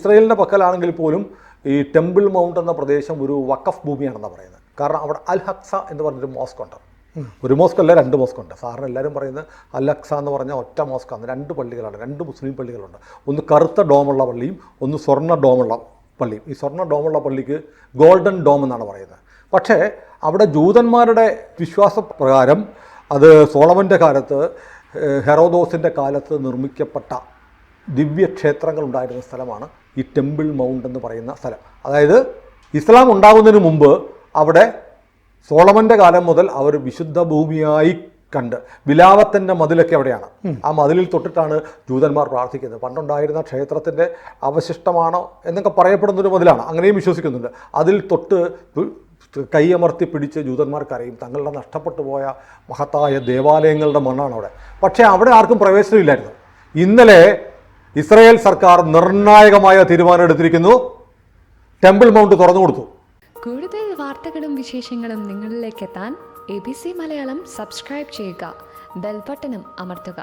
ഇസ്രയേലിൻ്റെ പക്കലാണെങ്കിൽ പോലും ഈ ടെമ്പിൾ മൗണ്ട് എന്ന പ്രദേശം ഒരു വഖഫ് ഭൂമിയാണെന്നാണ് പറയുന്നത്. കാരണം അവിടെ അൽ ഹക്സ എന്ന് പറഞ്ഞൊരു മോസ്ക് ഉണ്ട്. ഒരു മോസ്ക് അല്ല, 2 മോസ്ക് ഉണ്ട്. സാറിന് എല്ലാവരും പറയുന്നത് അൽ ഹക്സ എന്ന് പറഞ്ഞാൽ ഒറ്റ മോസ്കാണ്. 2 പള്ളികളാണ്, 2 മുസ്ലിം പള്ളികളുണ്ട്. ഒന്ന് കറുത്ത ഡോമുള്ള പള്ളിയും ഒന്ന് സ്വർണ്ണ ഡോമുള്ള പള്ളിയും. ഈ സ്വർണ്ണ ഡോമുള്ള പള്ളിക്ക് ഗോൾഡൻ ഡോം എന്നാണ് പറയുന്നത്. പക്ഷേ അവിടെ ജൂതന്മാരുടെ വിശ്വാസപ്രകാരം അത് സോളമൻ്റെ കാലത്ത്, ഹെറോദോസിൻ്റെ കാലത്ത് നിർമ്മിക്കപ്പെട്ട ദിവ്യക്ഷേത്രങ്ങൾ ഉണ്ടായിരുന്ന സ്ഥലമാണ് ഈ ടെമ്പിൾ മൗണ്ട് എന്ന് പറയുന്ന സ്ഥലം. അതായത് ഇസ്ലാം ഉണ്ടാകുന്നതിന് മുമ്പ് അവിടെ സോളമൻ്റെ കാലം മുതൽ അവർ വിശുദ്ധ ഭൂമിയായി കണ്ട്, വിലാപത്തിൻ്റെ മതിലൊക്കെ അവിടെയാണ്. ആ മതിലിൽ തൊട്ടിട്ടാണ് ജൂതന്മാർ പ്രാർത്ഥിക്കുന്നത്. പണ്ടുണ്ടായിരുന്ന ക്ഷേത്രത്തിൻ്റെ അവശിഷ്ടമാണോ എന്നൊക്കെ പറയപ്പെടുന്നൊരു മതിലാണ്, അങ്ങനെയും വിശ്വസിക്കുന്നുണ്ട്. അതിൽ തൊട്ട് കൈയമർത്തി പിടിച്ച് ജൂതന്മാർക്കറിയും തങ്ങളുടെ നഷ്ടപ്പെട്ടു പോയ മഹത്തായ ദേവാലയങ്ങളുടെ മണ്ണാണ് അവിടെ. പക്ഷേ അവിടെ ആർക്കും പ്രവേശനമില്ലായിരുന്നു. ഇന്നലെ ഇസ്രായേൽ സർക്കാർ നിർണായകമായ തീരുമാനം എടുത്തിരിക്കുന്നു. ടെമ്പിൾ മൗണ്ട് തുറന്നു കൊടുത്തു. കൂടുതൽ വാർത്തകളും വിശേഷങ്ങളും നിങ്ങളിലേക്ക് എത്താൻ ABC മലയാളം സബ്സ്ക്രൈബ് ചെയ്യുക, ബെൽ ബട്ടണും അമർത്തുക.